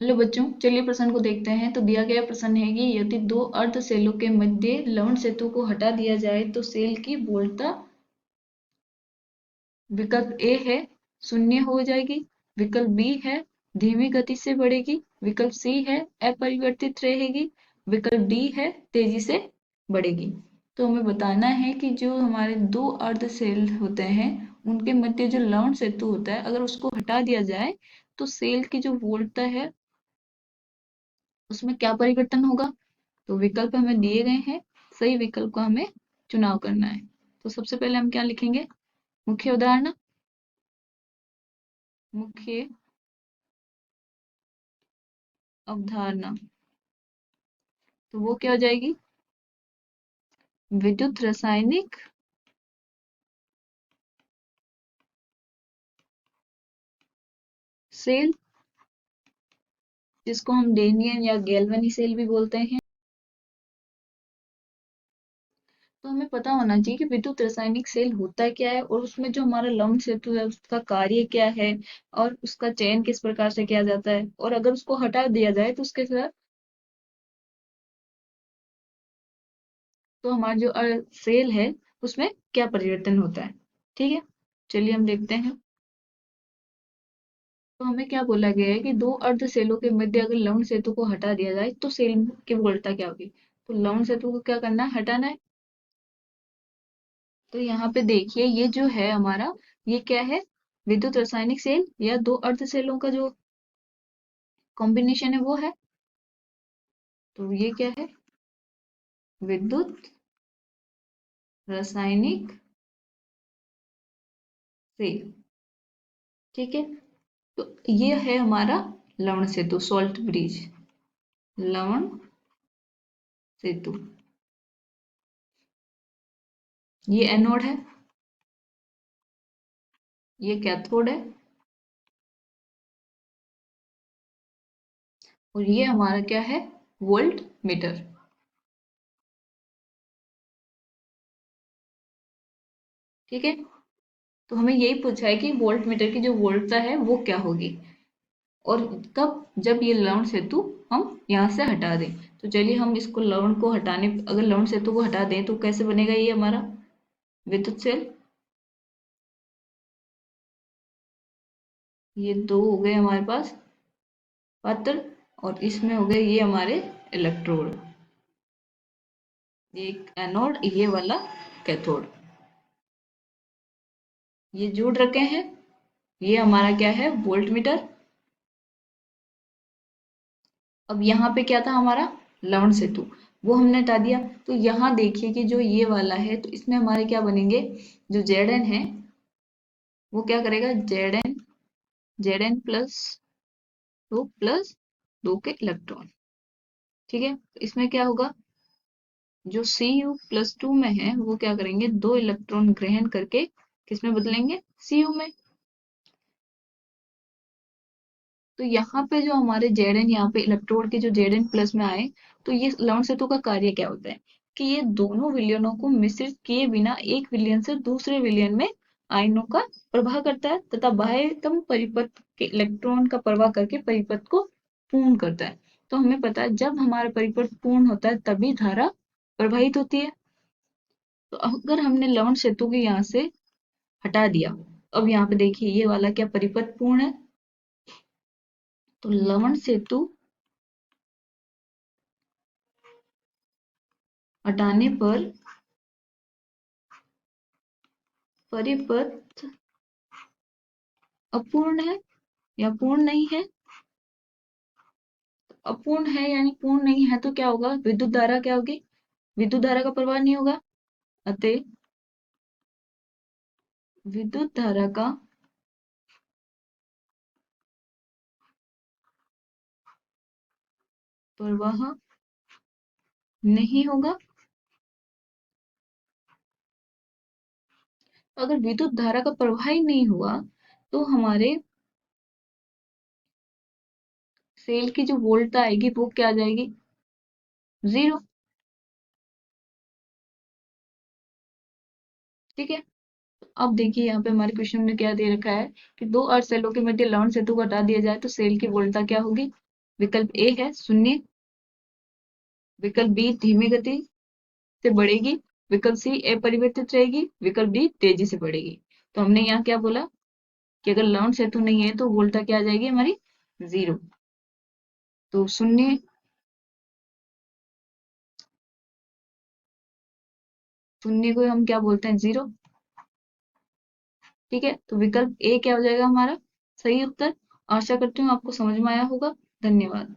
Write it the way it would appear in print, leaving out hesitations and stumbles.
Hello बच्चों, चलिए प्रश्न को देखते हैं। तो दिया गया प्रश्न है कि यदि दो अर्ध सेलों के मध्य लवण सेतु को हटा दिया जाए तो सेल की बोलता विकल्प ए है शून्य हो जाएगी, विकल्प बी है धीमी गति से बढ़ेगी, विकल्प सी है अपरिवर्तित रहेगी, विकल्प डी है तेजी से बढ़ेगी। तो हमें बताना है कि जो हमारे दो अर्ध सेल होते हैं उनके मध्य जो लवण सेतु होता है अगर उसको हटा दिया जाए तो सेल की जो वोल्टता है उसमें क्या परिवर्तन होगा। तो विकल्प हमें दिए गए हैं, सही विकल्प का हमें चुनाव करना है। तो सबसे पहले हम क्या लिखेंगे, मुख्य उदाहरण, मुख्य अवधारणा। तो वो क्या हो जाएगी, विद्युत रासायनिक सेल, जिसको हम डेनियन या गैल्वेनी सेल भी बोलते हैं। तो हमें पता होना चाहिए कि विद्युत रासायनिक सेल होता क्या है और उसमें जो हमारा लवण सेतु है उसका कार्य क्या है और उसका चयन किस प्रकार से किया जाता है, और अगर उसको हटा दिया जाए तो उसके साथ तो हमारा जो सेल है उसमें क्या परिवर्तन होता है। ठीक है, चलिए हम देखते हैं। तो हमें क्या बोला गया है कि दो अर्ध सेलों के मध्य अगर लवण सेतु को हटा दिया जाए तो सेल की वोल्टता क्या होगी। तो लवण सेतु को क्या करना है, हटाना है। तो यहाँ पे देखिए ये जो है हमारा, ये क्या है, विद्युत रासायनिक सेल या दो अर्ध सेलों का जो कॉम्बिनेशन है वो है। तो ये क्या है, विद्युत रासायनिक सेल। ठीक है, तो ये है हमारा लवण सेतु, सॉल्ट ब्रिज, लवण सेतु। ये एनोड है, ये कैथोड है, और ये हमारा क्या है, वोल्ट मीटर। ठीक है, तो हमें यही पूछा है कि वोल्ट मीटर की जो वोल्टता है वो क्या होगी और कब, जब ये लवण सेतु हम यहाँ से हटा दें। तो चलिए हम इसको लवण को हटाने, अगर लवण सेतु को हटा दें तो कैसे बनेगा ये हमारा विद्युत सेल। ये दो हो गए हमारे पास पात्र, और इसमें हो गए ये हमारे इलेक्ट्रोड, ये एक एनोड, ये वाला कैथोड, ये जोड़ रखे हैं। ये हमारा क्या है, वोल्ट मीटर। अब यहाँ पे क्या था हमारा, लवण सेतु, वो हमने हटा दिया। तो यहाँ देखिए कि जो ये वाला है तो इसमें हमारे क्या बनेंगे, जो जेड एन है वो क्या करेगा, जेड एन प्लस दो के इलेक्ट्रॉन। ठीक है, तो इसमें क्या होगा, जो सी यू प्लस टू में है वो क्या करेंगे, दो इलेक्ट्रॉन ग्रहण करके किसमें बदलेंगे, सी यू में। तो यहाँ पे जो हमारे जेड एन, यहाँ पे इलेक्ट्रोड के जो जेड एन प्लस में आए, तो ये लवण सेतु का कार्य क्या होता है कि ये दोनों विलयनों को मिश्रित किए बिना एक विलयन से दूसरे विलयन में आयनों का प्रवाह करता है तथा बाह्यतम परिपथ के इलेक्ट्रॉन का प्रवाह करके परिपथ को पूर्ण करता है। तो हमें पता है जब हमारा परिपथ पूर्ण होता है तभी धारा प्रवाहित होती है। तो अगर हमने लवण सेतु को यहाँ से हटा दिया, अब यहाँ पे देखिए ये वाला क्या परिपथ पूर्ण है, तो लवण सेतु हटाने पर परिपथ अपूर्ण है या पूर्ण नहीं है। अपूर्ण है यानी पूर्ण नहीं है तो क्या होगा, विद्युत धारा क्या होगी, विद्युत धारा का प्रवाह नहीं होगा, अतः विद्युत धारा का प्रवाह नहीं होगा। अगर विद्युत धारा का प्रवाह ही नहीं हुआ तो हमारे सेल की जो वोल्टता आएगी वो क्या आ जाएगी, जीरो। ठीक है, अब देखिए यहाँ पे हमारे क्वेश्चन में क्या दे रखा है कि दो अर्ध सेलों के मध्य लवण सेतु को हटा दिया जाए तो सेल की वोल्टता क्या होगी, विकल्प ए है शून्य, विकल्प बी धीमी गति से बढ़ेगी, विकल्प सी अपरिवर्तित रहेगी, विकल्प डी तेजी से बढ़ेगी। तो हमने यहाँ क्या बोला कि अगर लॉन्च सेतु नहीं है तो वोल्टा क्या आ जाएगी हमारी, जीरो। तो शून्य, शून्य को हम क्या बोलते हैं, जीरो। ठीक है, तो विकल्प ए क्या हो जाएगा हमारा सही उत्तर। आशा करती हूँ आपको समझ में आया होगा। धन्यवाद।